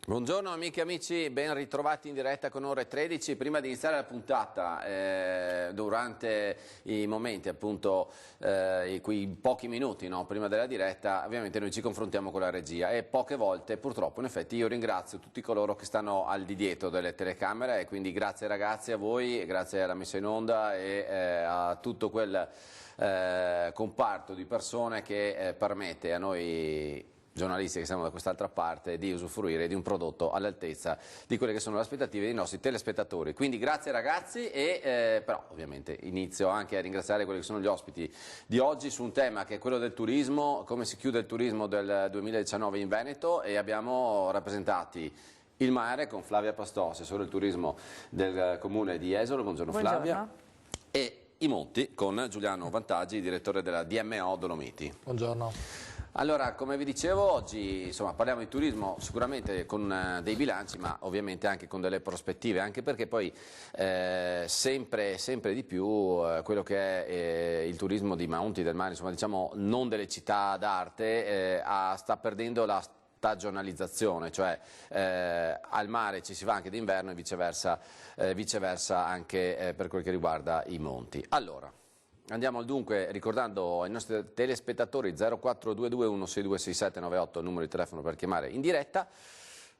Buongiorno amiche e amici, ben ritrovati in diretta con Ore 13. Prima di iniziare la puntata, durante i momenti appunto, quei pochi minuti, no, prima della diretta, ovviamente noi ci confrontiamo con la regia e poche volte purtroppo in effetti io ringrazio tutti coloro che stanno al di dietro delle telecamere e quindi grazie ragazzi a voi, grazie alla messa in onda e a tutto quel comparto di persone che permette a noi giornalisti che siamo da quest'altra parte di usufruire di un prodotto all'altezza di quelle che sono le aspettative dei nostri telespettatori. Quindi grazie ragazzi e però ovviamente inizio anche a ringraziare quelli che sono gli ospiti di oggi su un tema che è quello del turismo, come si chiude il turismo del 2019 in Veneto, e abbiamo rappresentati il mare con Flavia Pastò, assessore del turismo del comune di Jesolo. Buongiorno Flavia. E i monti con Giuliano Vantaggi, direttore della DMO Dolomiti. Buongiorno. Allora, come vi dicevo, oggi insomma, parliamo di turismo sicuramente con dei bilanci, ma ovviamente anche con delle prospettive, anche perché poi sempre di più quello che è il turismo di monti, del mare, insomma, diciamo non delle città d'arte, sta perdendo la stagionalizzazione, cioè al mare ci si va anche d'inverno e viceversa anche per quel che riguarda i monti. Allora, andiamo al dunque ricordando ai nostri telespettatori 0422 162 6798 il numero di telefono per chiamare in diretta.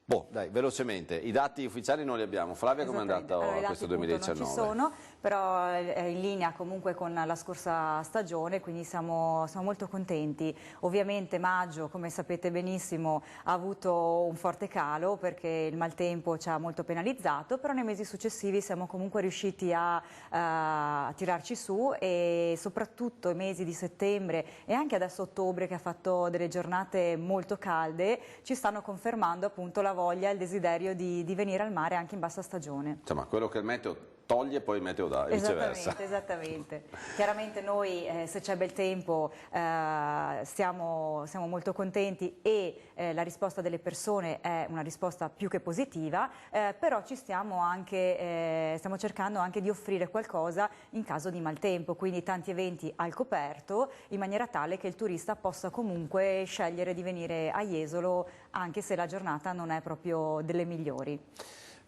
Boh, dai, velocemente, i dati ufficiali non li abbiamo. Flavia, com'è andata questo 2019? Non ci sono, però è in linea comunque con la scorsa stagione, quindi siamo molto contenti. Ovviamente maggio, come sapete benissimo, ha avuto un forte calo perché il maltempo ci ha molto penalizzato, però nei mesi successivi siamo comunque riusciti a tirarci su, e soprattutto i mesi di settembre e anche adesso ottobre, che ha fatto delle giornate molto calde, ci stanno confermando appunto la voglia e il desiderio di venire al mare anche in bassa stagione. Insomma, quello che il meteo toglie poi il meteo dà, e viceversa. Esattamente. Chiaramente noi se c'è bel tempo siamo molto contenti e la risposta delle persone è una risposta più che positiva, però stiamo cercando anche di offrire qualcosa in caso di maltempo, quindi tanti eventi al coperto, in maniera tale che il turista possa comunque scegliere di venire a Jesolo anche se la giornata non è proprio delle migliori.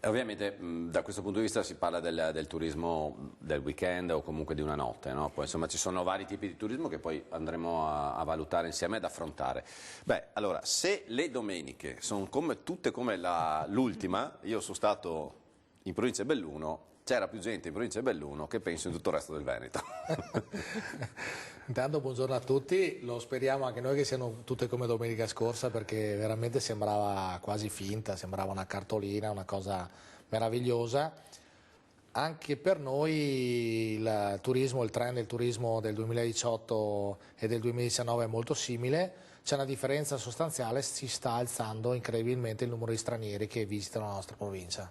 Ovviamente da questo punto di vista si parla del turismo del weekend o comunque di una notte, no? Poi insomma ci sono vari tipi di turismo che poi andremo a valutare insieme, ad affrontare. Beh, allora, se le domeniche sono tutte come l'ultima, io sono stato in provincia di Belluno, c'era più gente in provincia di Belluno che penso in tutto il resto del Veneto. Intanto buongiorno a tutti, lo speriamo anche noi che siano tutte come domenica scorsa, perché veramente sembrava quasi finta, sembrava una cartolina, una cosa meravigliosa. Anche per noi il turismo, il trend del turismo del 2018 e del 2019 è molto simile, c'è una differenza sostanziale, si sta alzando incredibilmente il numero di stranieri che visitano la nostra provincia.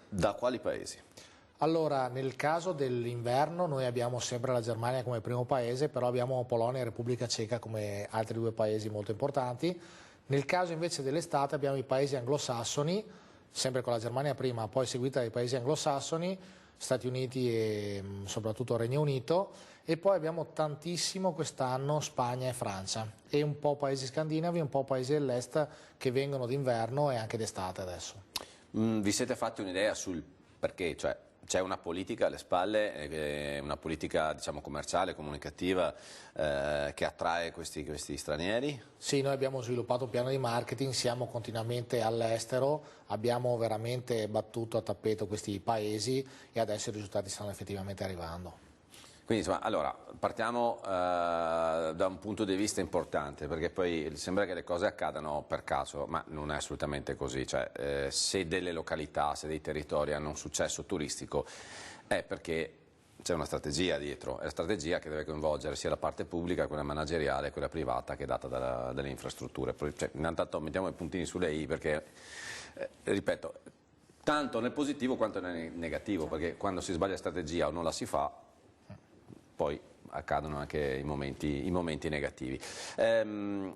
Da quali paesi? Allora, nel caso dell'inverno noi abbiamo sempre la Germania come primo paese, però abbiamo Polonia e Repubblica Ceca come altri due paesi molto importanti. Nel caso invece dell'estate abbiamo i paesi anglosassoni, sempre con la Germania prima, poi seguita dai paesi anglosassoni, Stati Uniti e soprattutto Regno Unito, e poi abbiamo tantissimo quest'anno Spagna e Francia, e un po' paesi scandinavi, un po' paesi dell'est che vengono d'inverno e anche d'estate adesso. Vi siete fatti un'idea sul perché? Cioè, c'è una politica alle spalle, una politica diciamo commerciale, comunicativa che attrae questi stranieri? Sì, noi abbiamo sviluppato un piano di marketing, siamo continuamente all'estero, abbiamo veramente battuto a tappeto questi paesi e adesso i risultati stanno effettivamente arrivando. Quindi insomma, allora, partiamo da un punto di vista importante, perché poi sembra che le cose accadano per caso, ma non è assolutamente così. Cioè, se delle località, se dei territori hanno un successo turistico è perché c'è una strategia dietro, è la strategia che deve coinvolgere sia la parte pubblica, quella manageriale, quella privata che è data dalle infrastrutture. Cioè, intanto mettiamo i puntini sulle i perché, ripeto, tanto nel positivo quanto nel negativo, perché quando si sbaglia strategia o non la si fa, poi accadono anche i momenti negativi.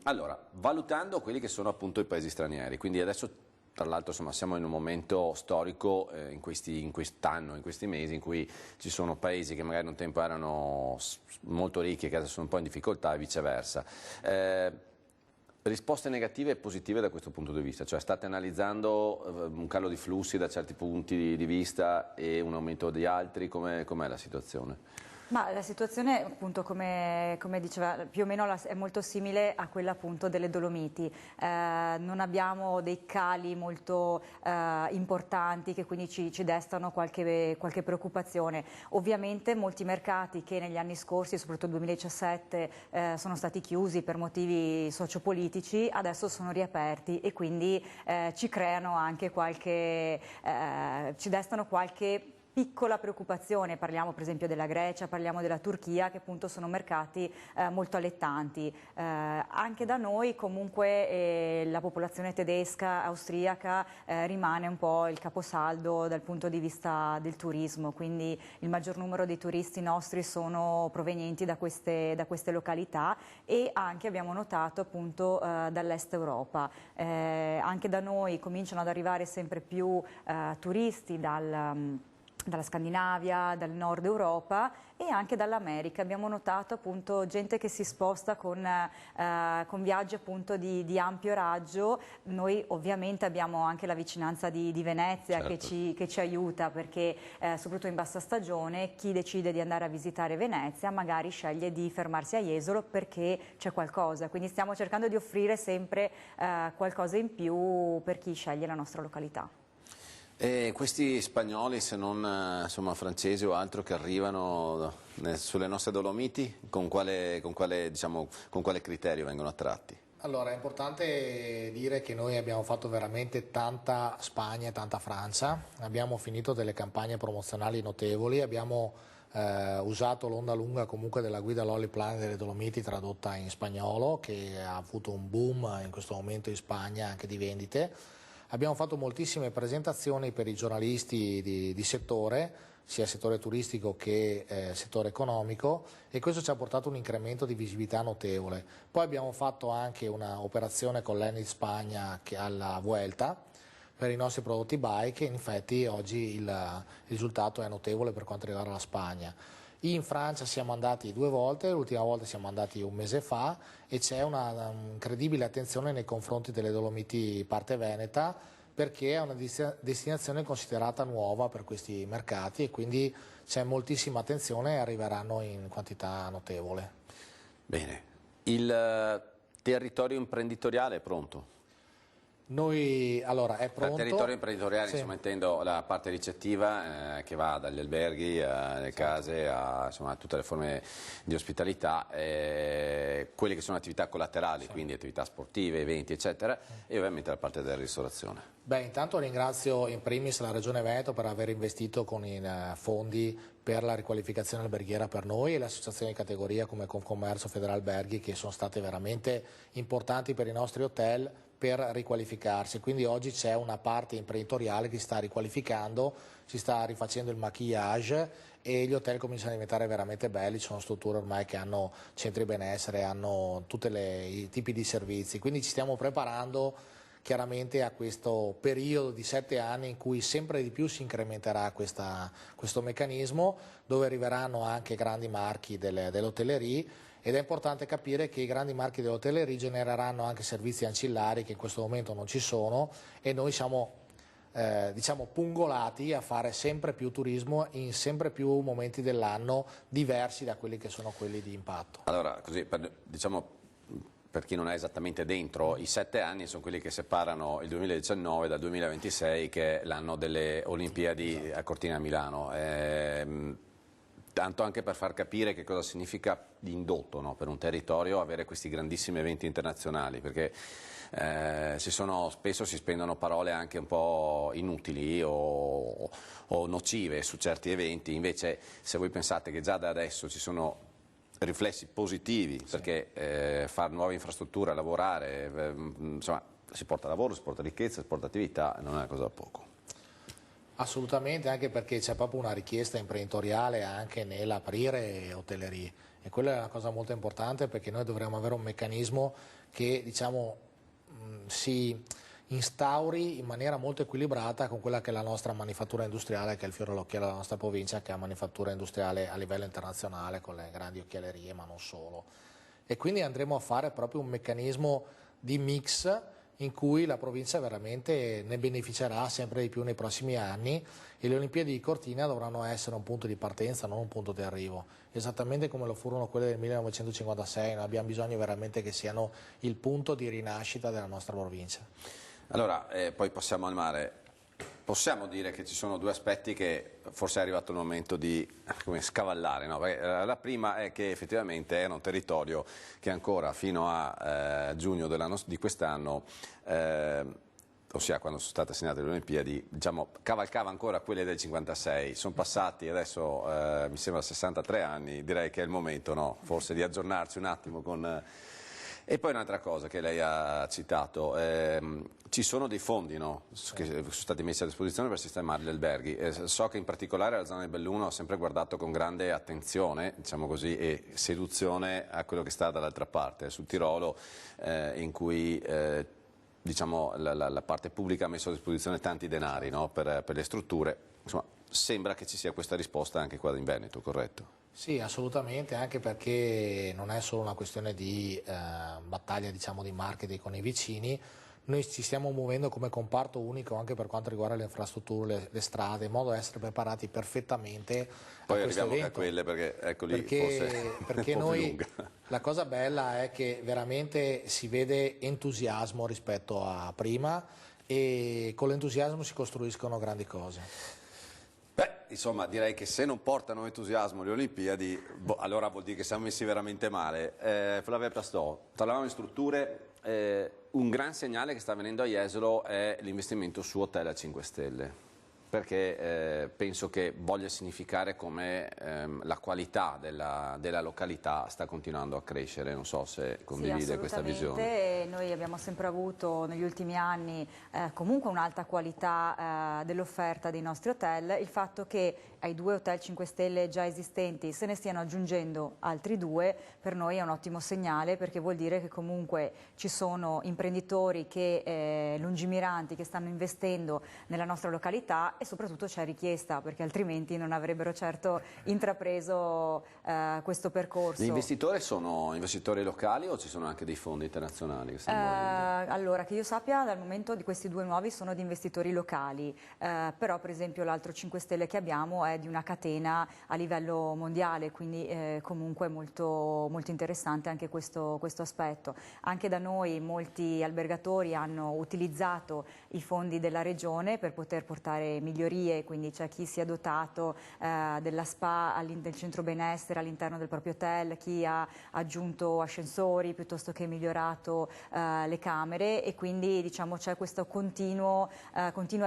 Allora, valutando quelli che sono appunto i paesi stranieri, quindi adesso tra l'altro insomma, siamo in un momento storico in quest'anno, in questi mesi, in cui ci sono paesi che magari un tempo erano molto ricchi e che adesso sono un po' in difficoltà e viceversa. Risposte negative e positive da questo punto di vista, cioè state analizzando un calo di flussi da certi punti di vista e un aumento di altri, com'è la situazione? Ma la situazione, appunto, come diceva, più o meno è molto simile a quella appunto delle Dolomiti. Non abbiamo dei cali molto importanti che quindi ci destano qualche preoccupazione. Ovviamente molti mercati che negli anni scorsi, soprattutto nel 2017, sono stati chiusi per motivi sociopolitici, adesso sono riaperti e quindi ci creano anche ci destano qualche piccola preoccupazione. Parliamo per esempio della Grecia, parliamo della Turchia, che appunto sono mercati molto allettanti. Anche da noi comunque la popolazione tedesca, austriaca rimane un po' il caposaldo dal punto di vista del turismo, quindi il maggior numero dei turisti nostri sono provenienti da queste località e anche abbiamo notato appunto dall'est Europa. Anche da noi cominciano ad arrivare sempre più turisti dalla Scandinavia, dal nord Europa e anche dall'America. Abbiamo notato appunto gente che si sposta con viaggi appunto di ampio raggio. Noi ovviamente abbiamo anche la vicinanza di Venezia, certo, che ci aiuta, perché soprattutto in bassa stagione chi decide di andare a visitare Venezia magari sceglie di fermarsi a Jesolo perché c'è qualcosa, quindi stiamo cercando di offrire sempre qualcosa in più per chi sceglie la nostra località. E questi spagnoli, se non insomma, francesi o altro, che arrivano sulle nostre Dolomiti, con quale criterio vengono attratti? Allora, è importante dire che noi abbiamo fatto veramente tanta Spagna e tanta Francia, abbiamo finito delle campagne promozionali notevoli, abbiamo usato l'onda lunga comunque della guida Lolly Planet delle Dolomiti tradotta in spagnolo, che ha avuto un boom in questo momento in Spagna anche di vendite. Abbiamo fatto moltissime presentazioni per i giornalisti di settore, sia settore turistico che settore economico, e questo ci ha portato un incremento di visibilità notevole. Poi abbiamo fatto anche un'operazione con l'Enid Spagna alla Vuelta per i nostri prodotti bike e infatti oggi il risultato è notevole per quanto riguarda la Spagna. In Francia siamo andati 2 volte, l'ultima volta siamo andati un mese fa e c'è una incredibile attenzione nei confronti delle Dolomiti Parte Veneta, perché è una destinazione considerata nuova per questi mercati e quindi c'è moltissima attenzione e arriveranno in quantità notevole. Bene, il territorio imprenditoriale è pronto? Allora, è pronto. Per territorio imprenditoriale, sì, insomma, intendo la parte ricettiva che va dagli alberghi alle case a tutte le forme di ospitalità, quelle che sono attività collaterali, sì, quindi attività sportive, eventi eccetera, e ovviamente la parte della ristorazione. Beh, intanto ringrazio in primis la Regione Veneto per aver investito con i fondi per la riqualificazione alberghiera per noi e le associazioni di categoria come Confcommercio, Federalberghi, che sono state veramente importanti per i nostri hotel per riqualificarsi, quindi oggi c'è una parte imprenditoriale che si sta riqualificando, si sta rifacendo il maquillage e gli hotel cominciano a diventare veramente belli, ci sono strutture ormai che hanno centri benessere, hanno tutti i tipi di servizi, quindi ci stiamo preparando chiaramente a questo periodo di 7 anni in cui sempre di più si incrementerà questo meccanismo, dove arriveranno anche grandi marchi dell'hotellerie. Ed è importante capire che i grandi marchi dell'hotellerie genereranno anche servizi ancillari che in questo momento non ci sono e noi siamo pungolati a fare sempre più turismo in sempre più momenti dell'anno diversi da quelli che sono quelli di impatto. Allora, così per chi non è esattamente dentro, i 7 anni sono quelli che separano il 2019 dal 2026, che è l'anno delle Olimpiadi a Cortina a Milano. Tanto anche per far capire che cosa significa l'indotto, no? Per un territorio avere questi grandissimi eventi internazionali, perché spesso si spendono parole anche un po' inutili o nocive su certi eventi, invece se voi pensate che già da adesso ci sono riflessi positivi, sì, perché fare nuove infrastrutture, lavorare, insomma, si porta lavoro, si porta ricchezza, si porta attività, non è una cosa da poco. Assolutamente, anche perché c'è proprio una richiesta imprenditoriale anche nell'aprire hotellerie e quella è una cosa molto importante, perché noi dovremmo avere un meccanismo che instauri in maniera molto equilibrata con quella che è la nostra manifattura industriale, che è il fiore all'occhiello della nostra provincia, che è una manifattura industriale a livello internazionale con le grandi occhialerie, ma non solo. E quindi andremo a fare proprio un meccanismo di mix in cui la provincia veramente ne beneficerà sempre di più nei prossimi anni, e le Olimpiadi di Cortina dovranno essere un punto di partenza, non un punto di arrivo, esattamente come lo furono quelle del 1956. Noi abbiamo bisogno veramente che siano il punto di rinascita della nostra provincia. Allora, poi passiamo al mare. Possiamo dire che ci sono due aspetti che forse è arrivato il momento di scavallare, no? La prima è che effettivamente è un territorio che ancora fino a giugno di quest'anno, ossia quando sono state assegnate le Olimpiadi, diciamo, cavalcava ancora quelle del 56. Sono passati adesso mi sembra 63 anni, direi che è il momento, no? Forse di aggiornarci un attimo con... E poi un'altra cosa che lei ha citato, ci sono dei fondi, no? Che sono stati messi a disposizione per sistemare gli alberghi. So che in particolare la zona di Belluno ha sempre guardato con grande attenzione, diciamo così, e seduzione a quello che sta dall'altra parte, sul Tirolo, in cui diciamo, la parte pubblica ha messo a disposizione tanti denari, no? per le strutture. Insomma, sembra che ci sia questa risposta anche qua in Veneto, corretto? Sì, assolutamente, anche perché non è solo una questione di battaglia, diciamo, di marketing con i vicini. Noi ci stiamo muovendo come comparto unico anche per quanto riguarda le infrastrutture, le strade, in modo da essere preparati perfettamente Poi a questo arriviamo evento. a quelle perché ecco lì Perché un po' più noi, lunga. la cosa bella è che veramente si vede entusiasmo rispetto a prima, e con l'entusiasmo si costruiscono grandi cose. Beh, insomma, direi che se non portano entusiasmo le Olimpiadi, allora vuol dire che siamo messi veramente male. Flavia Plastò, parlavamo di strutture, un gran segnale che sta avvenendo a Jesolo è l'investimento su hotel a 5 stelle, perché penso che voglia significare come la qualità della località sta continuando a crescere. Non so se condivide questa visione. Noi abbiamo sempre avuto negli ultimi anni comunque un'alta qualità dell'offerta dei nostri hotel. Il fatto che ai 2 hotel 5 stelle già esistenti se ne stiano aggiungendo altri 2 per noi è un ottimo segnale, perché vuol dire che comunque ci sono imprenditori lungimiranti che stanno investendo nella nostra località, e soprattutto c'è richiesta, perché altrimenti non avrebbero certo intrapreso questo percorso. Gli investitori sono investitori locali o ci sono anche dei fondi internazionali che stanno muovendo? Allora, che io sappia, dal momento di questi 2 nuovi sono di investitori locali, però per esempio l'altro 5 stelle che abbiamo è di una catena a livello mondiale, quindi comunque molto, molto interessante anche questo aspetto. Anche da noi molti albergatori hanno utilizzato i fondi della regione per poter portare migliorie, quindi c'è chi si è dotato della spa, del centro benessere all'interno del proprio hotel, chi ha aggiunto ascensori piuttosto che migliorato le camere, e quindi diciamo c'è questa continua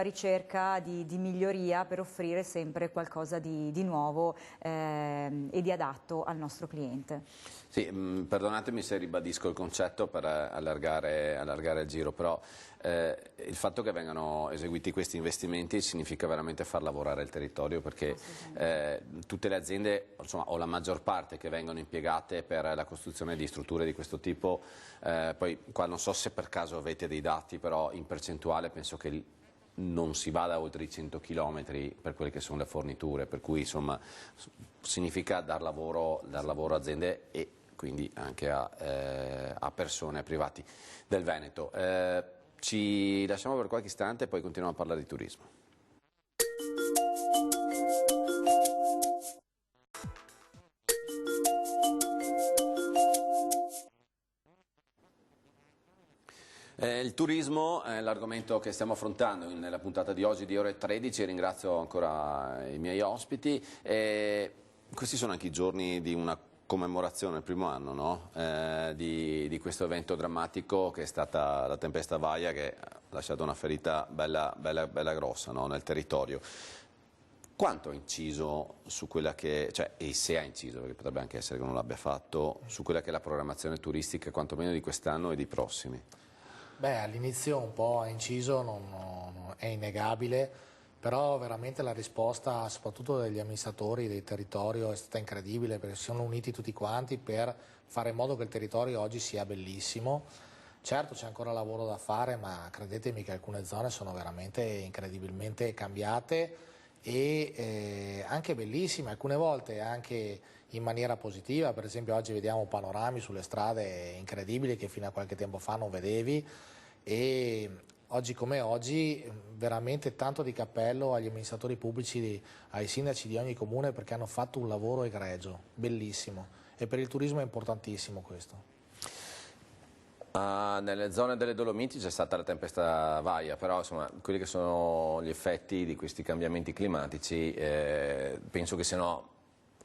ricerca di miglioria per offrire sempre qualcosa di nuovo e di adatto al nostro cliente. Sì, perdonatemi se ribadisco il concetto per allargare il giro, però il fatto che vengano eseguiti questi investimenti significa veramente far lavorare il territorio, perché tutte le aziende, insomma, o la maggior parte che vengono impiegate per la costruzione di strutture di questo tipo, poi qua non so se per caso avete dei dati, però in percentuale penso che non si vada oltre i 100 km per quelle che sono le forniture, per cui insomma significa dar lavoro a aziende e quindi anche a persone, a privati del Veneto. Ci lasciamo per qualche istante e poi continuiamo a parlare di turismo. Il turismo è l'argomento che stiamo affrontando nella puntata di oggi di Ore 13, ringrazio ancora i miei ospiti. Questi sono anche i giorni di una commemorazione, il primo anno, no? di questo evento drammatico che è stata la tempesta Vaia, che ha lasciato una ferita bella grossa, no? Nel territorio. Quanto ha inciso su quella che, cioè, e se ha inciso, perché potrebbe anche essere che non l'abbia fatto, su quella che è la programmazione turistica, quantomeno di quest'anno e dei prossimi? Beh, all'inizio un po' ha inciso, è innegabile, però veramente la risposta, soprattutto degli amministratori del territorio, è stata incredibile, perché si sono uniti tutti quanti per fare in modo che il territorio oggi sia bellissimo. Certo c'è ancora lavoro da fare, ma credetemi che alcune zone sono veramente incredibilmente cambiate e anche bellissime, alcune volte anche in maniera positiva. Per esempio oggi vediamo panorami sulle strade incredibili che fino a qualche tempo fa non vedevi, e oggi come oggi veramente tanto di cappello agli amministratori pubblici, ai sindaci di ogni comune, perché hanno fatto un lavoro egregio, bellissimo, e per il turismo è importantissimo questo. Nelle zone delle Dolomiti c'è stata la tempesta Vaia, però insomma, quelli che sono gli effetti di questi cambiamenti climatici penso che siano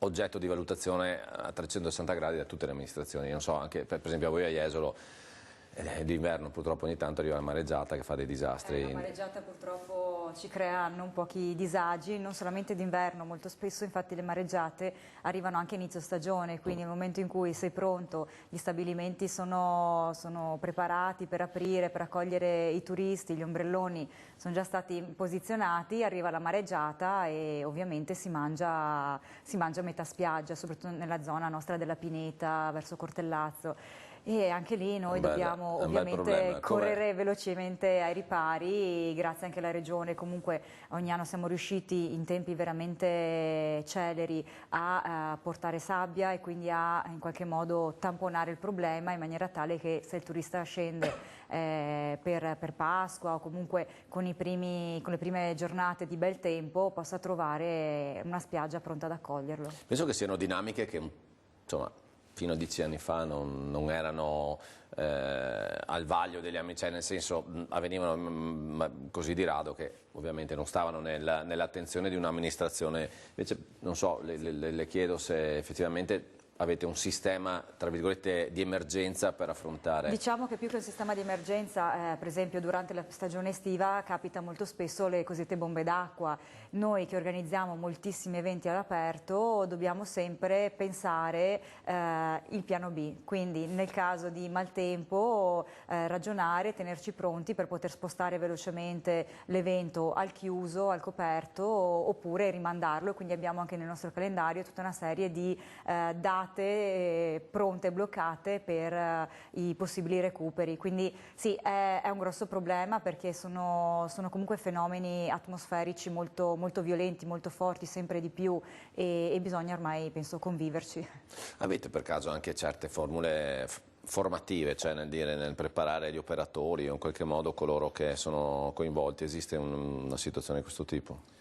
oggetto di valutazione a 360 gradi da tutte le amministrazioni. Non so, anche per esempio a voi a Jesolo d'inverno purtroppo ogni tanto arriva la mareggiata che fa dei disastri. La mareggiata purtroppo ci crea non pochi disagi, non solamente d'inverno, molto spesso infatti le mareggiate arrivano anche a inizio stagione, quindi nel momento in cui sei pronto, gli stabilimenti sono preparati per aprire, per accogliere i turisti, gli ombrelloni sono già stati posizionati, arriva la mareggiata e ovviamente si mangia metà spiaggia, soprattutto nella zona nostra della Pineta, verso Cortellazzo. E anche lì noi dobbiamo ovviamente correre velocemente ai ripari, grazie anche alla Regione. Comunque ogni anno siamo riusciti in tempi veramente celeri a portare sabbia e quindi a in qualche modo tamponare il problema, in maniera tale che se il turista scende per Pasqua o comunque con le prime giornate di bel tempo possa trovare una spiaggia pronta ad accoglierlo. Penso che siano dinamiche che insomma, fino a 10 anni fa non erano al vaglio degli amici, cioè nel senso avvenivano così di rado che ovviamente non stavano nell'attenzione di un'amministrazione. Invece non so, le chiedo se effettivamente avete un sistema, tra virgolette, di emergenza per affrontare. Diciamo che più che un sistema di emergenza, per esempio durante la stagione estiva capita molto spesso le cosiddette bombe d'acqua. Noi che organizziamo moltissimi eventi all'aperto dobbiamo sempre pensare il piano B, quindi nel caso di maltempo ragionare, tenerci pronti per poter spostare velocemente l'evento al chiuso, al coperto, oppure rimandarlo, quindi abbiamo anche nel nostro calendario tutta una serie di date pronte e bloccate per i possibili recuperi. Quindi sì, è un grosso problema perché sono comunque fenomeni atmosferici molto violenti, molto forti, sempre di più, e bisogna ormai, penso, conviverci. Avete per caso anche certe formule formative, cioè nel preparare gli operatori o in qualche modo coloro che sono coinvolti? Esiste una situazione di questo tipo?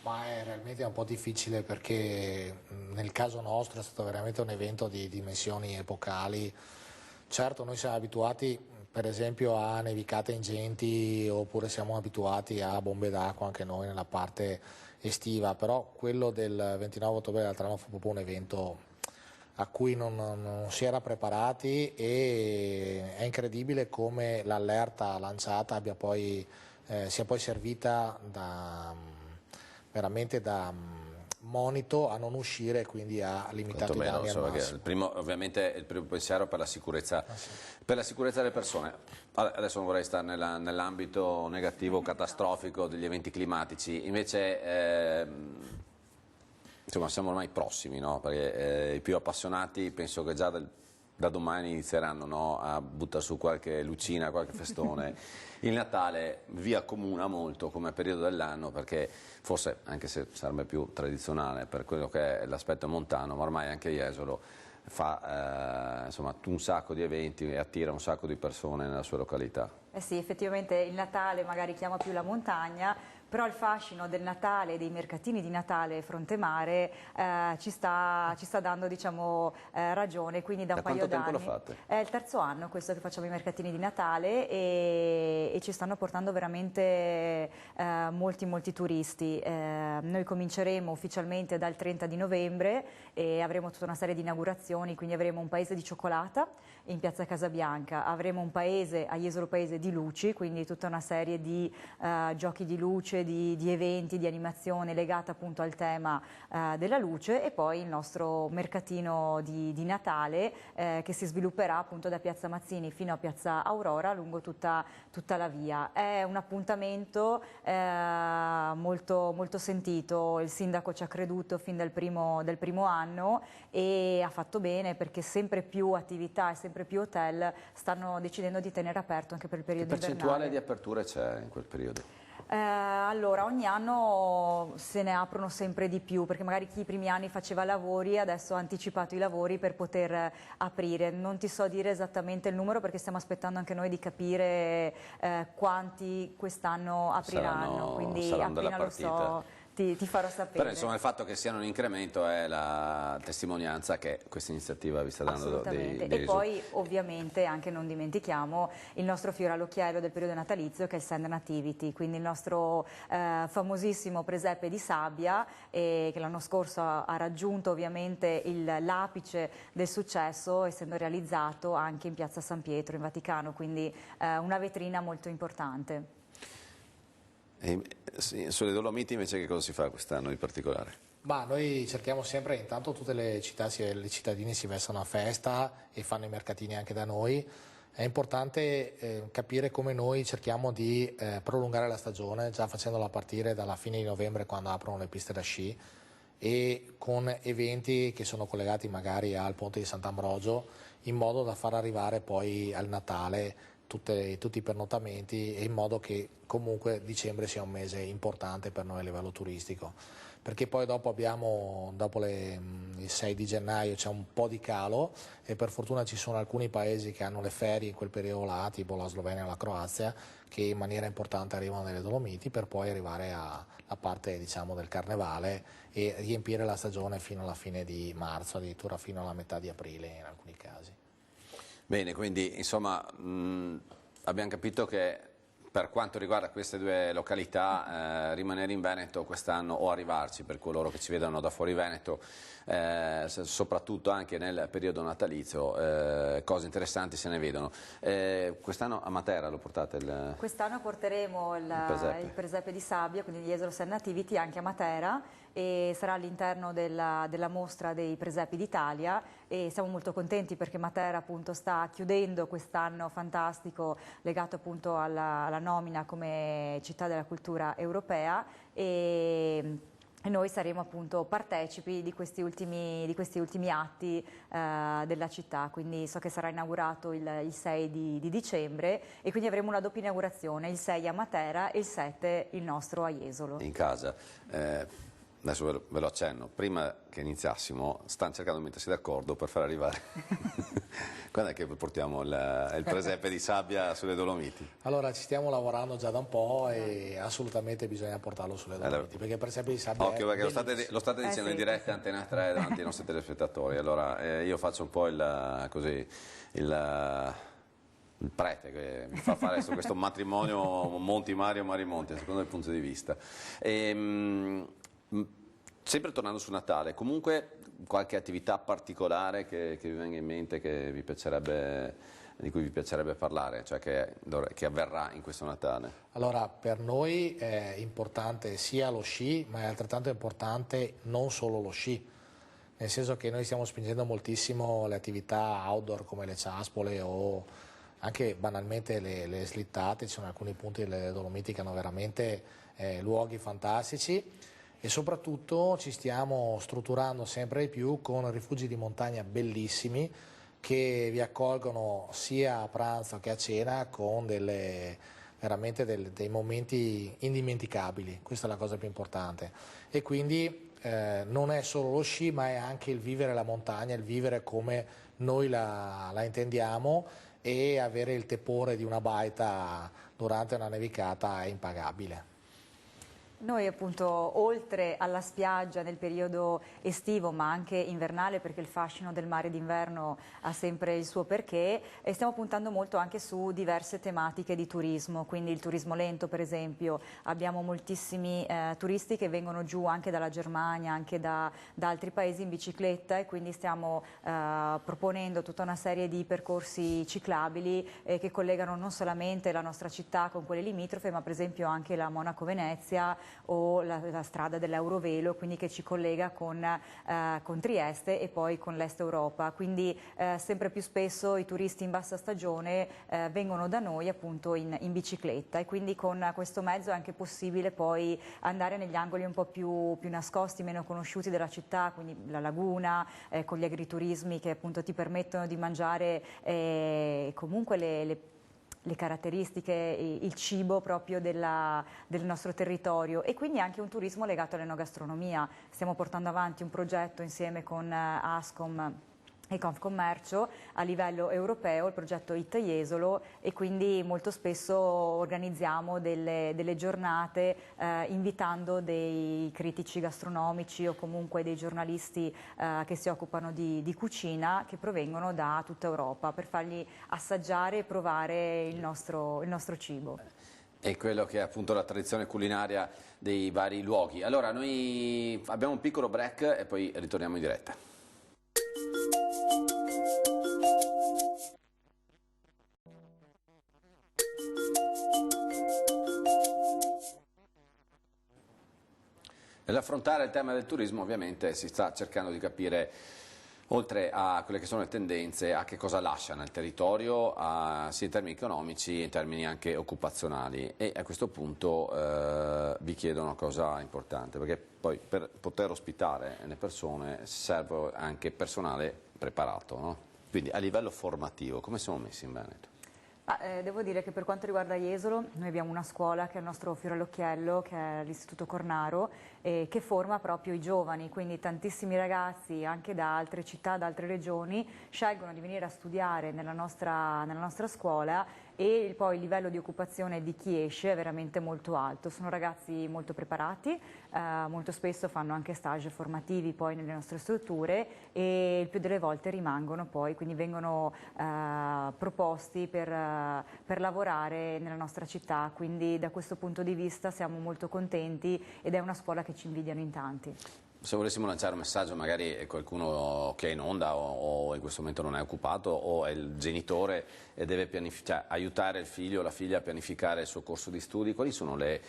Ma è realmente un po' difficile perché nel caso nostro è stato veramente un evento di dimensioni epocali. Certo, noi siamo abituati per esempio a nevicate ingenti, oppure siamo abituati a bombe d'acqua anche noi nella parte estiva, però quello del 29 ottobre dell'altro anno fu proprio un evento a cui non si era preparati, e è incredibile come l'allerta lanciata sia poi servita veramente da monito a non uscire e quindi a limitare i danni al massimo. Ovviamente il primo pensiero per la sicurezza, per la sicurezza delle persone. Adesso non vorrei stare nell'ambito negativo, catastrofico degli eventi climatici, invece insomma, siamo ormai prossimi, no? Perché i più appassionati penso che già da domani inizieranno, no, a buttare su qualche lucina, qualche festone. Il Natale vi accomuna molto come periodo dell'anno, perché forse, anche se sarebbe più tradizionale per quello che è l'aspetto montano, ma ormai anche Jesolo fa insomma, un sacco di eventi e attira un sacco di persone nella sua località. Eh sì, effettivamente il Natale magari chiama più la montagna, però il fascino del Natale, dei mercatini di Natale fronte mare ci sta dando, diciamo, ragione, quindi da un paio d'anni. Da quanto tempo lo fate? È il terzo anno questo che facciamo i mercatini di Natale e ci stanno portando veramente molti turisti. Noi cominceremo ufficialmente dal 30 di novembre e avremo tutta una serie di inaugurazioni, quindi avremo un paese di cioccolata in piazza Casabianca, avremo un paese a Jesolo Paese di luci, quindi tutta una serie di giochi di luce, di eventi, di animazione legata appunto al tema della luce, e poi il nostro mercatino di Natale che si svilupperà appunto da piazza Mazzini fino a piazza Aurora lungo tutta la via. È un appuntamento molto sentito sentito, il sindaco ci ha creduto fin del primo anno e ha fatto bene, perché sempre più attività e sempre più hotel stanno decidendo di tenere aperto anche per il periodo Che percentuale invernale. di aperture c'è in quel periodo? Allora, ogni anno se ne aprono sempre di più, perché magari chi i primi anni faceva lavori adesso ha anticipato i lavori per poter aprire. Non ti so dire esattamente il numero, perché stiamo aspettando anche noi di capire quanti quest'anno apriranno, quindi saranno della appena lo partita. so ti farò sapere. Però insomma il fatto che siano in incremento è la testimonianza che questa iniziativa vi sta dando Assolutamente. dei E poi ovviamente anche non dimentichiamo il nostro fiore all'occhiello del periodo natalizio, che è il Stand Nativity, quindi il nostro famosissimo presepe di sabbia, che l'anno scorso ha raggiunto ovviamente l'apice del successo, essendo realizzato anche in Piazza San Pietro in Vaticano, quindi una vetrina molto importante. E, sì, sulle Dolomiti invece che cosa si fa quest'anno di particolare? Ma noi cerchiamo sempre, intanto tutte le città, i cittadini si vestono a festa e fanno i mercatini anche da noi. È importante capire come noi cerchiamo di prolungare la stagione, già facendola partire dalla fine di novembre, quando aprono le piste da sci, e con eventi che sono collegati magari al ponte di Sant'Ambrogio, in modo da far arrivare poi al Natale tutti i pernottamenti, e in modo che comunque dicembre sia un mese importante per noi a livello turistico, perché poi dopo il 6 di gennaio c'è un po' di calo, e per fortuna ci sono alcuni paesi che hanno le ferie in quel periodo là, tipo la Slovenia e la Croazia, che in maniera importante arrivano nelle Dolomiti, per poi arrivare alla parte, diciamo, del carnevale e riempire la stagione fino alla fine di marzo, addirittura fino alla metà di aprile in alcuni casi. Bene, quindi insomma abbiamo capito che per quanto riguarda queste due località, rimanere in Veneto quest'anno o arrivarci, per coloro che ci vedono da fuori Veneto, soprattutto anche nel periodo natalizio, cose interessanti se ne vedono. Quest'anno a Matera lo portate Quest'anno porteremo il presepe di sabbia, quindi gli Esolos and Nativity, anche a Matera, e sarà all'interno della mostra dei presepi d'Italia, e siamo molto contenti perché Matera appunto sta chiudendo quest'anno fantastico legato appunto alla nomina come città della cultura europea, e noi saremo appunto partecipi di questi ultimi atti della città, quindi so che sarà inaugurato il 6 di dicembre, e quindi avremo una doppia inaugurazione, il 6 a Matera e il 7 il nostro a Jesolo. in casa. Adesso ve lo accenno, prima che iniziassimo stanno cercando di mettersi d'accordo per far arrivare. Quando è che portiamo il presepe di sabbia sulle Dolomiti? Allora, ci stiamo lavorando già da un po' e assolutamente bisogna portarlo sulle Dolomiti, perché il presepe di sabbia Occhio, perché lo state dicendo sì. in diretta Antena 3 davanti ai nostri telespettatori. Allora, io faccio un po' il prete che mi fa fare su questo matrimonio Monti Mario Marimonti, secondo il punto di vista. Sempre tornando su Natale, comunque qualche attività particolare che vi venga in mente, di cui vi piacerebbe parlare, cioè che avverrà in questo Natale? Allora, per noi è importante sia lo sci, ma è altrettanto importante non solo lo sci, nel senso che noi stiamo spingendo moltissimo le attività outdoor come le ciaspole o anche banalmente le slittate. Ci sono alcuni punti delle Dolomiti che hanno veramente luoghi fantastici, e soprattutto ci stiamo strutturando sempre di più con rifugi di montagna bellissimi che vi accolgono sia a pranzo che a cena con veramente dei momenti indimenticabili. Questa è la cosa più importante, e quindi non è solo lo sci, ma è anche il vivere la montagna, il vivere come noi la intendiamo, e avere il tepore di una baita durante una nevicata è impagabile. Noi appunto, oltre alla spiaggia nel periodo estivo, ma anche invernale, perché il fascino del mare d'inverno ha sempre il suo perché, stiamo puntando molto anche su diverse tematiche di turismo, quindi il turismo lento per esempio. Abbiamo moltissimi turisti che vengono giù anche dalla Germania, anche da altri paesi in bicicletta, e quindi stiamo proponendo tutta una serie di percorsi ciclabili che collegano non solamente la nostra città con quelle limitrofe, ma per esempio anche la Monaco-Venezia, o la strada dell'Eurovelo, quindi che ci collega con Trieste e poi con l'Est Europa, quindi sempre più spesso i turisti in bassa stagione vengono da noi appunto in bicicletta, e quindi con questo mezzo è anche possibile poi andare negli angoli un po' più nascosti, meno conosciuti della città, quindi la laguna, con gli agriturismi che appunto ti permettono di mangiare comunque le caratteristiche, il cibo proprio del nostro territorio, e quindi anche un turismo legato all'enogastronomia. Stiamo portando avanti un progetto insieme con Ascom e Confcommercio a livello europeo, il progetto IT Jesolo, e quindi molto spesso organizziamo delle giornate invitando dei critici gastronomici o comunque dei giornalisti che si occupano di cucina, che provengono da tutta Europa, per fargli assaggiare e provare il nostro cibo. E quello che è appunto la tradizione culinaria dei vari luoghi. Allora, noi abbiamo un piccolo break e poi ritorniamo in diretta. Nell'affrontare il tema del turismo ovviamente si sta cercando di capire, oltre a quelle che sono le tendenze, a che cosa lascia nel territorio, sia in termini economici, in termini anche occupazionali, e a questo punto vi chiedo una cosa importante, perché poi per poter ospitare le persone serve anche personale preparato, no? Quindi a livello formativo come siamo messi in Veneto? Devo dire che per quanto riguarda Jesolo, noi abbiamo una scuola che è il nostro fiore all'occhiello, che è l'Istituto Cornaro, che forma proprio i giovani, quindi tantissimi ragazzi anche da altre città, da altre regioni, scelgono di venire a studiare nella nostra scuola, e poi il livello di occupazione di chi esce è veramente molto alto. Sono ragazzi molto preparati, molto spesso fanno anche stage formativi poi nelle nostre strutture, e il più delle volte rimangono poi, quindi vengono proposti per lavorare nella nostra città, quindi da questo punto di vista siamo molto contenti, ed è una scuola che ci invidiano in tanti. Se volessimo lanciare un messaggio, magari è qualcuno che è in onda o in questo momento non è occupato, o è il genitore e deve aiutare il figlio o la figlia a pianificare il suo corso di studi, quali sono le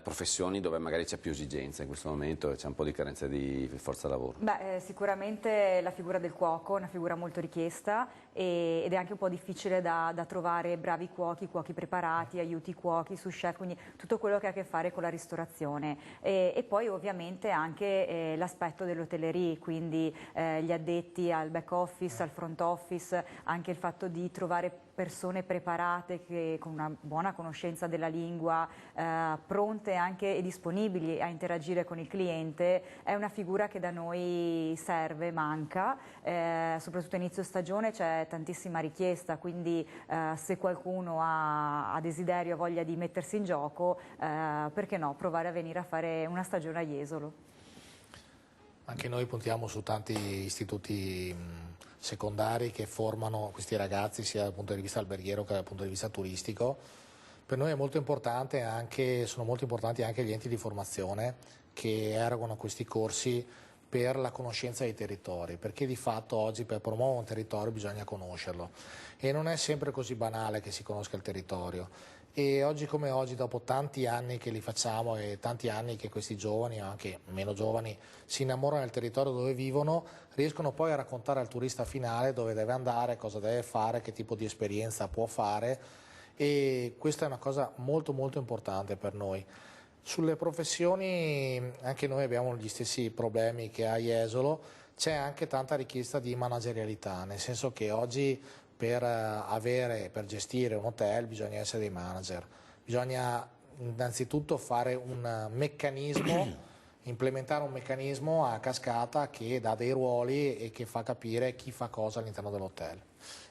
professioni dove magari c'è più esigenza in questo momento e c'è un po' di carenza di forza lavoro? Sicuramente la figura del cuoco è una figura molto richiesta, ed è anche un po' difficile da trovare bravi cuochi preparati, aiuti cuochi, sous chef, quindi tutto quello che ha a che fare con la ristorazione, e poi ovviamente anche l'aspetto dell'hotellerie, quindi gli addetti al back office, al front office, anche il fatto di trovare persone preparate che con una buona conoscenza della lingua, pronte anche e disponibili a interagire con il cliente, è una figura che da noi serve, manca, soprattutto a inizio stagione c'è tantissima richiesta, quindi se qualcuno ha desiderio, voglia di mettersi in gioco, perché no, provare a venire a fare una stagione a Jesolo. Anche noi puntiamo su tanti istituti secondari che formano questi ragazzi sia dal punto di vista alberghiero che dal punto di vista turistico. Per noi è molto importante sono molto importanti anche gli enti di formazione che erogano questi corsi per la conoscenza dei territori, perché di fatto oggi per promuovere un territorio bisogna conoscerlo, e non è sempre così banale che si conosca il territorio. E oggi come oggi, dopo tanti anni che li facciamo e tanti anni che questi giovani, anche meno giovani, si innamorano del territorio dove vivono, riescono poi a raccontare al turista finale dove deve andare, cosa deve fare, che tipo di esperienza può fare, e questa è una cosa molto molto importante per noi. Sulle professioni anche noi abbiamo gli stessi problemi che ha Jesolo, c'è anche tanta richiesta di managerialità, nel senso che oggi per gestire un hotel bisogna essere dei manager, bisogna innanzitutto fare un meccanismo, implementare un meccanismo a cascata che dà dei ruoli e che fa capire chi fa cosa all'interno dell'hotel.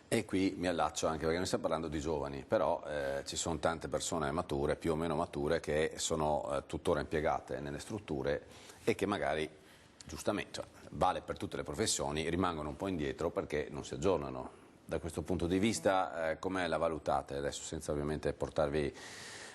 E qui mi allaccio anche perché noi stiamo parlando di giovani, però ci sono tante persone mature, più o meno mature, che sono tuttora impiegate nelle strutture e che magari, giustamente, vale per tutte le professioni, rimangono un po' indietro perché non si aggiornano. Da questo punto di vista come la valutate? Adesso senza ovviamente portarvi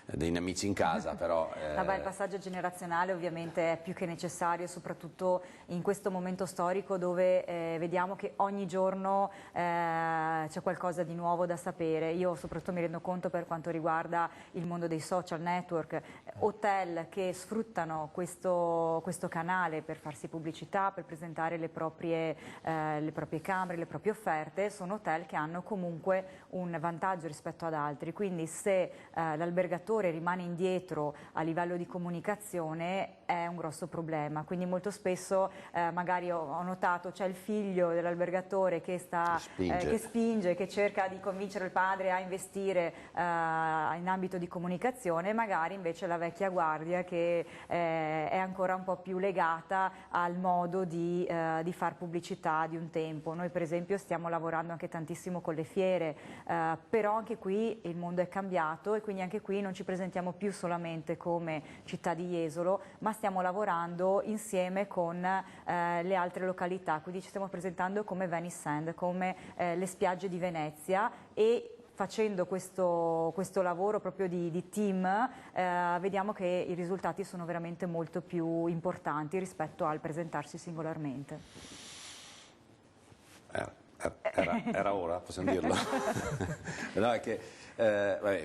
dei nemici in casa, però... Vabbè, il passaggio generazionale ovviamente è più che necessario, soprattutto in questo momento storico dove vediamo che ogni giorno c'è qualcosa di nuovo da sapere. Io soprattutto mi rendo conto per quanto riguarda il mondo dei social network, hotel che sfruttano questo canale per farsi pubblicità, per presentare le proprie camere, le proprie offerte, sono hotel che hanno comunque un vantaggio rispetto ad altri, quindi se l'albergatore rimane indietro a livello di comunicazione è un grosso problema, quindi molto spesso magari ho notato c'è il figlio dell'albergatore che spinge, che cerca di convincere il padre a investire in ambito di comunicazione, magari invece la vecchia guardia che è ancora un po' più legata al modo di far pubblicità di un tempo. Noi per esempio stiamo lavorando anche tantissimo con le fiere, però anche qui il mondo è cambiato e quindi anche qui non ci presentiamo più solamente come città di Jesolo, ma stiamo lavorando insieme con le altre località, quindi ci stiamo presentando come Venice Sand, come le spiagge di Venezia, e facendo questo lavoro proprio di team vediamo che i risultati sono veramente molto più importanti rispetto al presentarsi singolarmente. Era ora, possiamo dirlo? No, è che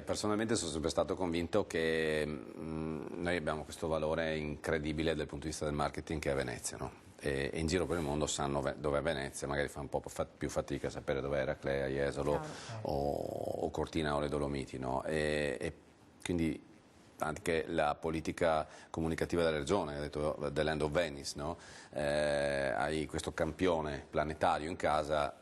personalmente sono sempre stato convinto che noi abbiamo questo valore incredibile dal punto di vista del marketing che è Venezia, no? E in giro per il mondo sanno dove è Venezia, magari fa un po' più fatica a sapere dove è Eraclea, Jesolo o Cortina o le Dolomiti, no? E quindi anche la politica comunicativa della regione, ha detto The Land of Venice, no? Hai questo campione planetario in casa,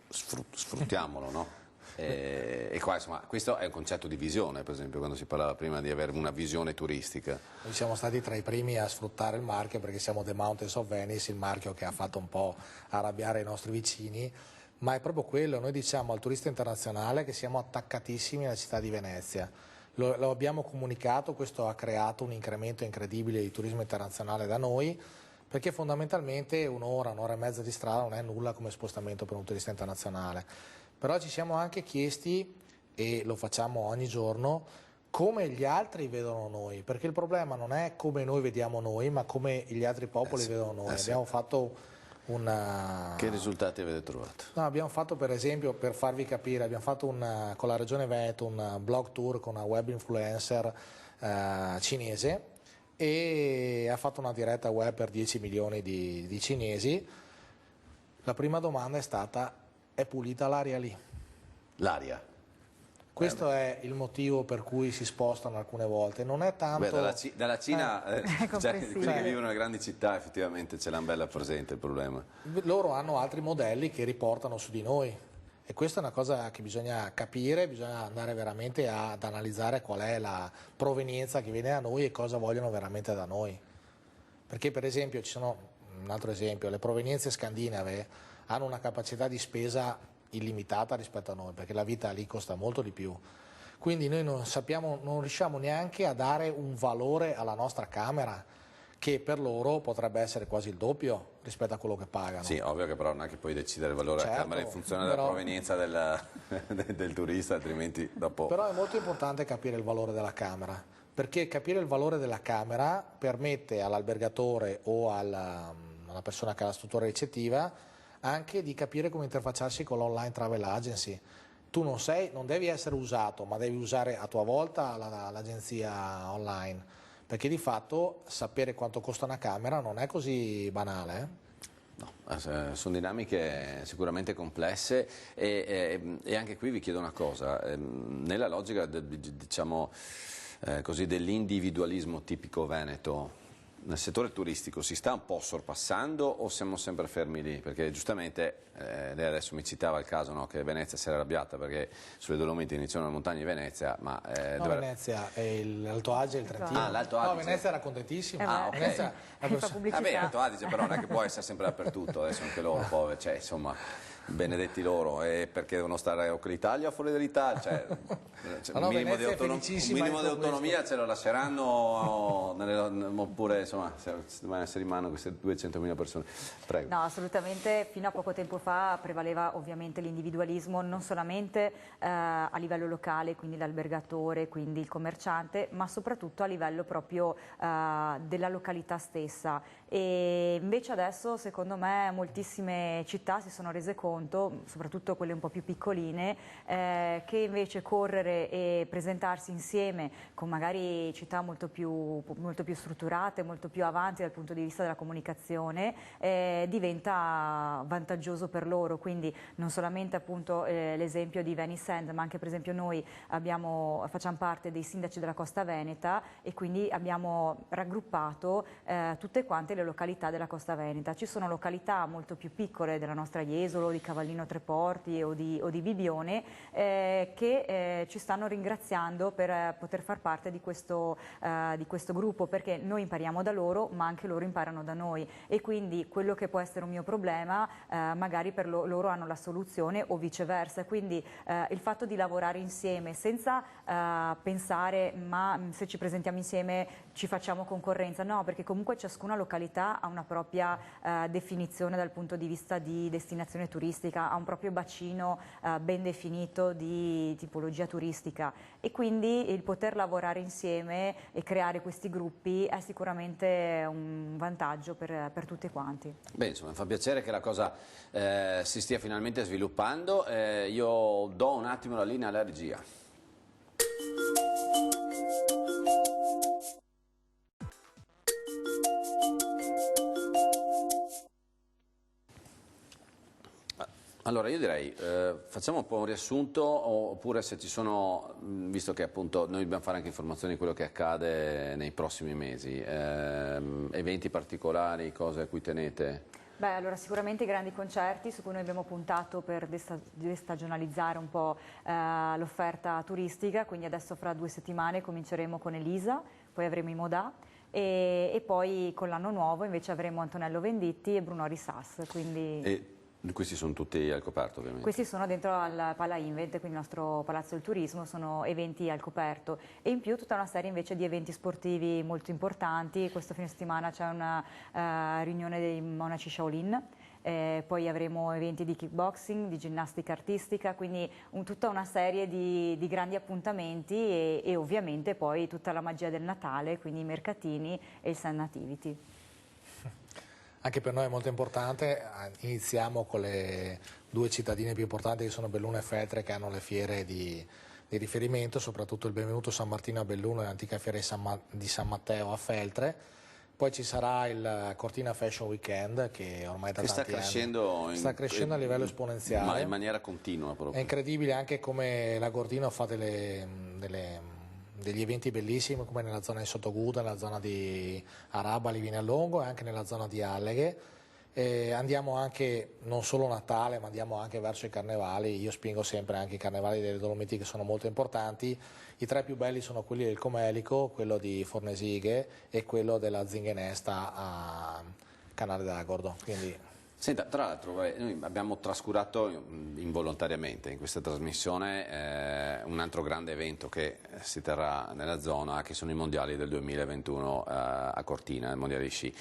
sfruttiamolo, no? E qua, insomma, questo è un concetto di visione, per esempio, quando si parlava prima di avere una visione turistica. Noi siamo stati tra i primi a sfruttare il marchio perché siamo The Mountains of Venice, il marchio che ha fatto un po' arrabbiare i nostri vicini, ma è proprio quello, noi diciamo al turista internazionale che siamo attaccatissimi alla città di Venezia. Lo abbiamo comunicato, questo ha creato un incremento incredibile di turismo internazionale da noi, perché fondamentalmente un'ora e mezza di strada non è nulla come spostamento per un turista internazionale. Però ci siamo anche chiesti, e lo facciamo ogni giorno, come gli altri vedono noi, perché il problema non è come noi vediamo noi, ma come gli altri popoli vedono noi. Abbiamo fatto Che risultati avete trovato? No, abbiamo fatto, per esempio, per farvi capire, abbiamo fatto con la Regione Veneto un blog tour con una web influencer cinese, e ha fatto una diretta web per 10 milioni di cinesi. La prima domanda è stata: è pulita l'aria lì? L'aria? Questo è il motivo per cui si spostano alcune volte, non è tanto... Dalla Cina, cioè, quelli che vivono nelle grandi città effettivamente ce l'hanno bella presente il problema. Loro hanno altri modelli che riportano su di noi, e questa è una cosa che bisogna capire, bisogna andare veramente ad analizzare qual è la provenienza che viene da noi e cosa vogliono veramente da noi. Perché per esempio, ci sono un altro esempio, le provenienze scandinave hanno una capacità di spesa illimitata rispetto a noi, perché la vita lì costa molto di più, quindi noi non riusciamo neanche a dare un valore alla nostra camera, che per loro potrebbe essere quasi il doppio rispetto a quello che pagano. Sì, ovvio che però non è che puoi decidere il valore della camera in funzione della provenienza del turista, altrimenti dopo... Però è molto importante capire il valore della camera, perché capire il valore della camera permette all'albergatore o alla persona che ha la struttura ricettiva anche di capire come interfacciarsi con l'online travel agency. Tu non devi essere usato, ma devi usare a tua volta l'agenzia online, perché di fatto sapere quanto costa una camera non è così banale. No, sono dinamiche sicuramente complesse, e anche qui vi chiedo una cosa, nella logica diciamo così dell'individualismo tipico veneto, nel settore turistico si sta un po' sorpassando o siamo sempre fermi lì? Perché giustamente lei adesso mi citava il caso, no, che Venezia si era arrabbiata perché sulle Dolomiti iniziano le montagne di Venezia, ma... Venezia è l'Alto Adige e il Trentino. Ah, l'Alto Adige. No, Venezia era contentissima. Okay. Venezia fa pubblicità. Vabbè, l'Alto Adige però non è che può essere sempre dappertutto, adesso anche loro poi, cioè insomma... Benedetti loro, e perché devono stare o con l'Italia o fuori dall'Italia? Cioè, No, un minimo Venezia è un felicissima minimo di di autonomia ce lo lasceranno oppure insomma se devono essere in mano queste 200.000 persone? Prego. No, assolutamente. Fino a poco tempo fa prevaleva ovviamente l'individualismo non solamente a livello locale, quindi l'albergatore, quindi il commerciante, ma soprattutto a livello proprio della località stessa. E invece adesso, secondo me, moltissime città si sono rese conto, soprattutto quelle un po' più piccoline, che invece correre e presentarsi insieme con magari città molto più strutturate, molto più avanti dal punto di vista della comunicazione, diventa vantaggioso per loro. Quindi non solamente appunto l'esempio di Venice End, ma anche per esempio noi facciamo parte dei sindaci della Costa Veneta e quindi abbiamo raggruppato tutte quante le località della Costa Veneta. Ci sono località molto più piccole della nostra Jesolo, di Cavallino Treporti o di Bibione che ci stanno ringraziando per poter far parte di questo gruppo, perché noi impariamo da loro ma anche loro imparano da noi, e quindi quello che può essere un mio problema magari per loro hanno la soluzione o viceversa. Quindi il fatto di lavorare insieme senza pensare ma se ci presentiamo insieme ci facciamo concorrenza, no, perché comunque ciascuna località ha una propria definizione dal punto di vista di destinazione turistica, ha un proprio bacino ben definito di tipologia turistica, e quindi il poter lavorare insieme e creare questi gruppi è sicuramente un vantaggio per tutti quanti. Beh, insomma, mi fa piacere che la cosa si stia finalmente sviluppando. Io do un attimo la linea alla regia. Allora io direi facciamo un po' un riassunto, oppure se ci sono, visto che appunto noi dobbiamo fare anche informazioni di quello che accade nei prossimi mesi, eventi particolari, cose a cui tenete? Beh, allora sicuramente i grandi concerti su cui noi abbiamo puntato per destagionalizzare un po' l'offerta turistica, quindi adesso fra 2 settimane cominceremo con Elisa, poi avremo i Modà e poi con l'anno nuovo invece avremo Antonello Venditti e Bruno Risas. Quindi... E questi sono tutti al coperto, ovviamente? Questi sono dentro al Pala Invent, quindi il nostro Palazzo del Turismo, sono eventi al coperto, e in più tutta una serie invece di eventi sportivi molto importanti. Questo fine settimana c'è una riunione dei monaci Shaolin, poi avremo eventi di kickboxing, di ginnastica artistica, quindi tutta una serie di grandi appuntamenti e ovviamente poi tutta la magia del Natale, quindi i mercatini e il Sun Nativity. Anche per noi è molto importante. Iniziamo con le 2 cittadine più importanti che sono Belluno e Feltre, che hanno le fiere di riferimento, soprattutto il Benvenuto San Martino a Belluno e l'antica fiera di San Matteo a Feltre. Poi ci sarà il Cortina Fashion Weekend, che ormai da tanti anni sta crescendo a livello esponenziale, ma in maniera continua proprio. È incredibile anche come la Gordino fa degli eventi bellissimi, come nella zona di Sottoguda, nella zona di Araba, Livigno a Longo, e anche nella zona di Alleghe. Andiamo anche, non solo Natale, ma andiamo anche verso i carnevali. Io spingo sempre anche i carnevali delle Dolomiti, che sono molto importanti. I 3 più belli sono quelli del Comelico, quello di Fornesighe e quello della Zinghenesta a Canale d'Agordo. Quindi... Senta, tra l'altro noi abbiamo trascurato involontariamente in questa trasmissione un altro grande evento che si terrà nella zona, che sono i mondiali del 2021 a Cortina, il mondiale di sci,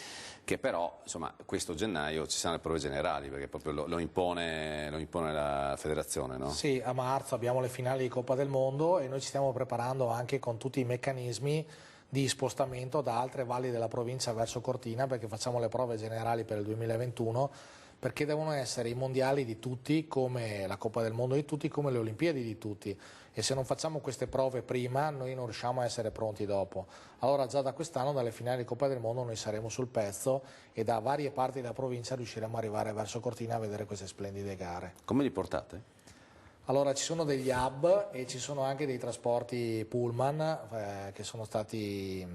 che però insomma questo gennaio ci saranno le prove generali, perché proprio lo impone la federazione, no? Sì, a marzo abbiamo le finali di Coppa del Mondo e noi ci stiamo preparando anche con tutti i meccanismi di spostamento da altre valli della provincia verso Cortina, perché facciamo le prove generali per il 2021, perché devono essere i mondiali di tutti, come la Coppa del Mondo di tutti, come le Olimpiadi di tutti, e se non facciamo queste prove prima noi non riusciamo a essere pronti dopo. Allora già da quest'anno, dalle finali di Coppa del Mondo, noi saremo sul pezzo e da varie parti della provincia riusciremo ad arrivare verso Cortina a vedere queste splendide gare. Come li portate? Allora ci sono degli hub e ci sono anche dei trasporti pullman che sono stati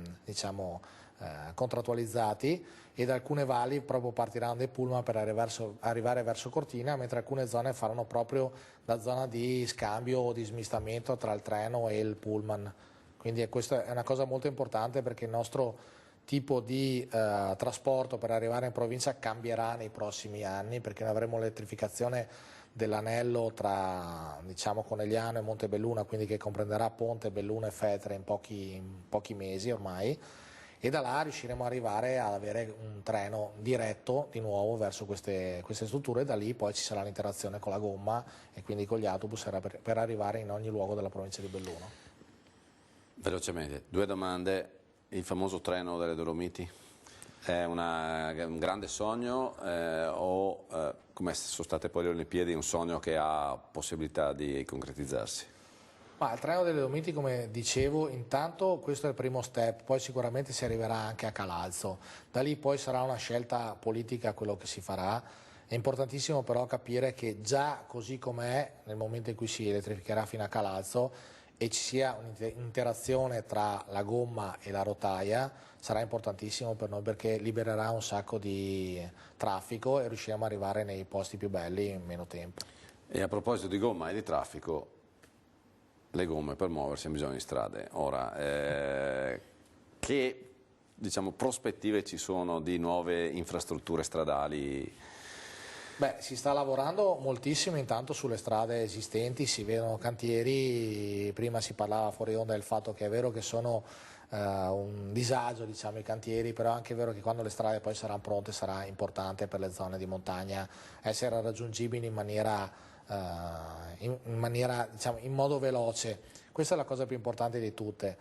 contrattualizzati, e da alcune valli proprio partiranno dei pullman per arrivare verso Cortina, mentre alcune zone faranno proprio da zona di scambio o di smistamento tra il treno e il pullman. Quindi questa è una cosa molto importante, perché il nostro tipo di trasporto per arrivare in provincia cambierà nei prossimi anni, perché avremo l'elettrificazione dell'anello tra, diciamo, Conegliano e Montebelluna, quindi che comprenderà Ponte, Belluno e Feltre in pochi mesi ormai, e da là riusciremo ad arrivare ad avere un treno diretto di nuovo verso queste strutture, e da lì poi ci sarà l'interazione con la gomma e quindi con gli autobus per arrivare in ogni luogo della provincia di Belluno. Velocemente, 2 domande. Il famoso treno delle Dolomiti è un grande sogno come sono state poi le Olimpiadi, un sogno che ha possibilità di concretizzarsi? Ma il treno delle Dolomiti, come dicevo, intanto questo è il primo step, poi sicuramente si arriverà anche a Calalzo, da lì poi sarà una scelta politica quello che si farà. È importantissimo però capire che già così com'è, nel momento in cui si elettrificherà fino a Calalzo e ci sia un'interazione tra la gomma e la rotaia, sarà importantissimo per noi perché libererà un sacco di traffico e riusciremo ad arrivare nei posti più belli in meno tempo. E a proposito di gomma e di traffico, le gomme per muoversi hanno bisogno di strade. Ora, che diciamo, prospettive ci sono di nuove infrastrutture stradali? Beh, si sta lavorando moltissimo intanto sulle strade esistenti, si vedono cantieri, prima si parlava fuori onda del fatto che è vero che sono un disagio, diciamo, i cantieri, però è anche vero che quando le strade poi saranno pronte sarà importante per le zone di montagna essere raggiungibili in maniera, diciamo, in modo veloce. Questa è la cosa più importante di tutte.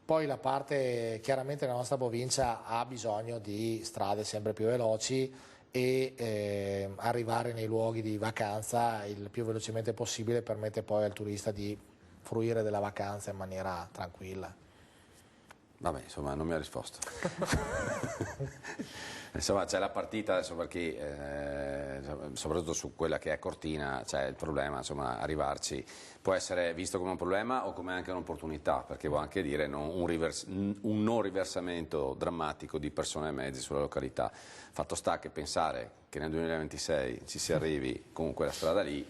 Poi la parte, chiaramente la nostra provincia ha bisogno di strade sempre più veloci e arrivare nei luoghi di vacanza il più velocemente possibile permette poi al turista di fruire della vacanza in maniera tranquilla. Vabbè, insomma, non mi ha risposto. Insomma, c'è la partita adesso per chi, soprattutto su quella che è Cortina, c'è il problema, insomma, arrivarci può essere visto come un problema o come anche un'opportunità, perché vuol anche dire un non riversamento drammatico di persone e mezzi sulla località. Fatto sta che pensare che nel 2026 ci si arrivi con quella strada lì,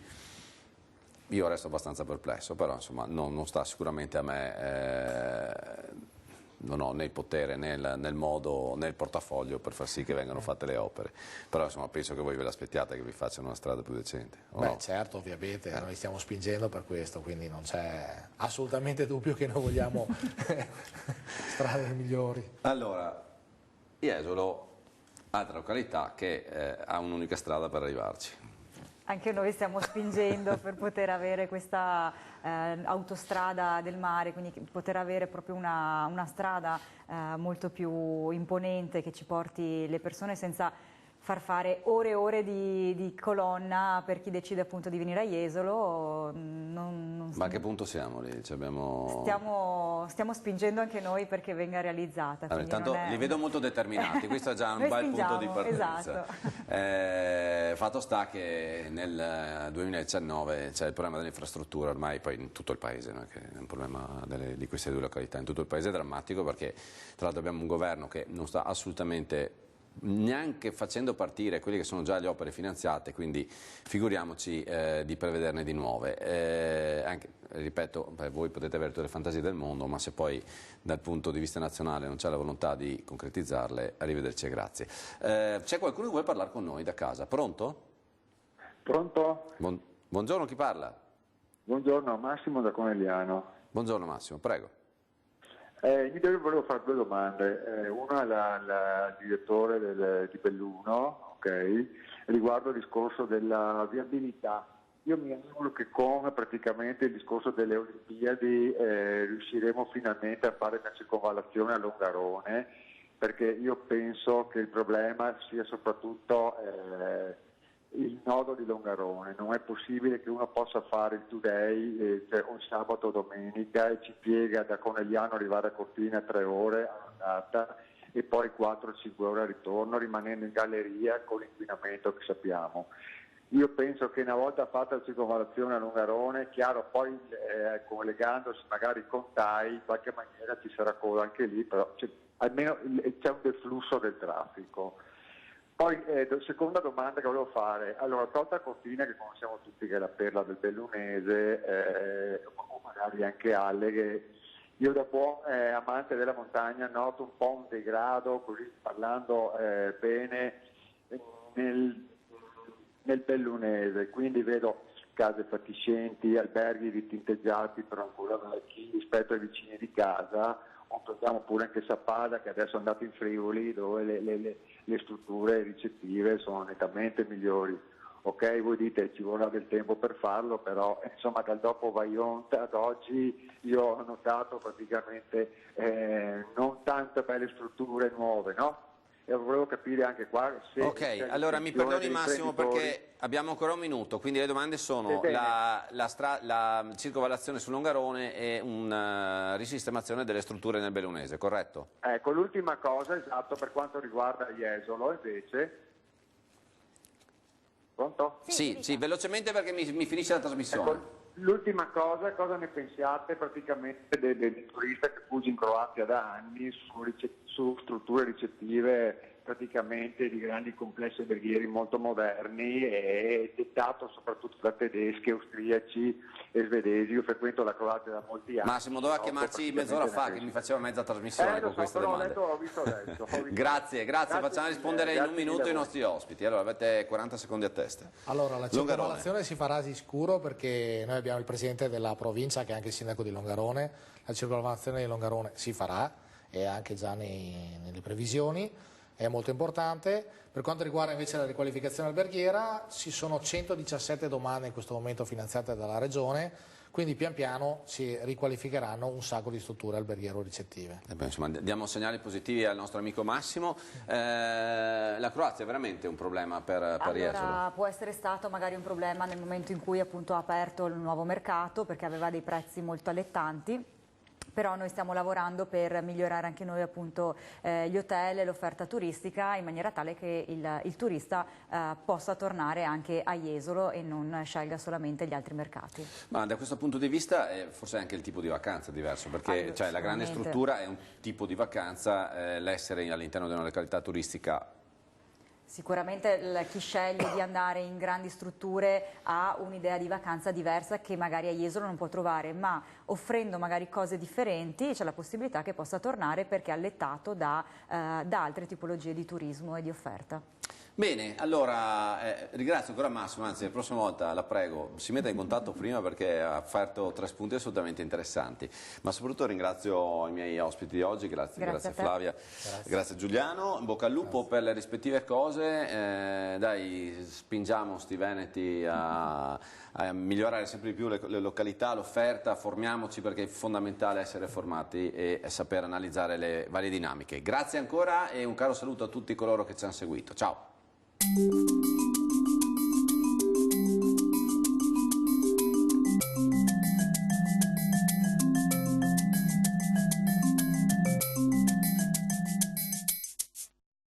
io resto abbastanza perplesso, però insomma non sta sicuramente a me. Non ho né il potere né nel modo né il portafoglio per far sì che vengano fatte le opere, però insomma penso che voi ve l'aspettiate che vi facciano una strada più decente. Beh, no? certo, ovviamente, noi stiamo spingendo per questo, quindi non c'è assolutamente dubbio che noi vogliamo strade migliori. Allora, Jesolo, altra località che ha un'unica strada per arrivarci. Anche noi stiamo spingendo per poter avere questa autostrada del mare, quindi poter avere proprio una strada molto più imponente che ci porti le persone senza far fare ore e ore di colonna per chi decide appunto di venire a Jesolo. Ma a che punto siamo lì? Stiamo spingendo anche noi perché venga realizzata. Allora, intanto li vedo molto determinati, questo è già un bel punto di partenza. Esatto. Fatto sta che nel 2019 c'è il problema delle infrastrutture, ormai poi in tutto il paese, no? Che è un problema di queste due località, in tutto il paese è drammatico perché tra l'altro abbiamo un governo che non sta assolutamente neanche facendo partire quelle che sono già le opere finanziate, quindi figuriamoci di prevederne di nuove. Anche, ripeto, voi potete avere tutte le fantasie del mondo, ma se poi dal punto di vista nazionale non c'è la volontà di concretizzarle, arrivederci e grazie. C'è qualcuno che vuole parlare con noi da casa? Pronto? Pronto? Buongiorno, chi parla? Buongiorno, Massimo da Conegliano. Buongiorno Massimo, prego. Io volevo fare 2 domande, una al direttore di Belluno, okay, riguardo il discorso della viabilità. Io mi auguro che con praticamente il discorso delle Olimpiadi riusciremo finalmente a fare una circonvallazione a Longarone, perché io penso che il problema sia soprattutto il nodo di Longarone. Non è possibile che uno possa fare il two-day cioè un sabato o domenica e ci piega da Conegliano arrivare a Cortina 3 ore all'andata e poi 4-5 ore al ritorno, rimanendo in galleria con l'inquinamento che sappiamo. Io penso che una volta fatta la circonvallazione a Longarone, chiaro, poi collegandosi magari con TAI, in qualche maniera ci sarà coda anche lì, però almeno c'è un deflusso del traffico. Poi, seconda domanda che volevo fare, allora, tolta Cortina che conosciamo tutti che è la perla del Bellunese, o magari anche Alleghe, io da buon amante della montagna noto un po' un degrado, così parlando bene, nel bellunese, quindi vedo case fatiscenti, alberghi ritinteggiati però ancora vecchi rispetto ai vicini di casa, o togliamo pure anche Sappada che adesso è andato in Friuli dove le strutture ricettive sono nettamente migliori. Ok, voi dite ci vorrà del tempo per farlo, però insomma dal dopo Vajont ad oggi io ho notato praticamente non tante belle strutture nuove, no? E volevo capire anche qua se... Ok, allora mi perdoni Massimo perché abbiamo ancora un minuto, quindi le domande sono la circonvallazione su Longarone e una risistemazione delle strutture nel bellunese, corretto? Ecco, l'ultima cosa, esatto, per quanto riguarda Jesolo invece... Pronto? Sì, velocemente perché mi finisce la trasmissione. Ecco, l'ultima cosa ne pensate praticamente dei turisti che fuggono in Croazia da anni su strutture ricettive praticamente di grandi complessi alberghieri molto moderni e dettato soprattutto da tedeschi, austriaci e svedesi. Io frequento la Croazia da molti anni. Massimo, doveva chiamarci mezz'ora fa che mi faceva mezza trasmissione con queste domande. Ho visto adesso. Grazie, facciamo rispondere in un minuto i nostri ospiti. Allora avete 40 secondi a testa. Allora, la circonvallazione si farà di sicuro perché noi abbiamo il presidente della provincia che è anche il sindaco di Longarone. La circonvallazione di Longarone si farà, è anche già nelle previsioni, è molto importante. Per quanto riguarda invece la riqualificazione alberghiera, ci sono 117 domande in questo momento finanziate dalla Regione, quindi pian piano si riqualificheranno un sacco di strutture alberghiero-ricettive. Insomma, diamo segnali positivi al nostro amico Massimo. La Croazia è veramente un problema per Jesolo? Può essere stato magari un problema nel momento in cui appunto ha aperto il nuovo mercato perché aveva dei prezzi molto allettanti. Però noi stiamo lavorando per migliorare anche noi appunto gli hotel e l'offerta turistica in maniera tale che il turista possa tornare anche a Jesolo e non scelga solamente gli altri mercati. Ma da questo punto di vista forse anche il tipo di vacanza è diverso, perché la grande struttura è un tipo di vacanza, l'essere all'interno di una località turistica. Sicuramente chi sceglie di andare in grandi strutture ha un'idea di vacanza diversa che magari a Jesolo non può trovare, ma offrendo magari cose differenti c'è la possibilità che possa tornare perché è allettato da altre tipologie di turismo e di offerta. Bene, allora ringrazio ancora Massimo, anzi la prossima volta la prego, si metta in contatto prima perché ha offerto 3 spunti assolutamente interessanti, ma soprattutto ringrazio i miei ospiti di oggi, grazie Flavia, grazie Giuliano, in bocca al lupo per le rispettive cose, dai spingiamo sti veneti a migliorare sempre di più le località, l'offerta, formiamoci perché è fondamentale essere formati e saper analizzare le varie dinamiche. Grazie ancora e un caro saluto a tutti coloro che ci hanno seguito, ciao!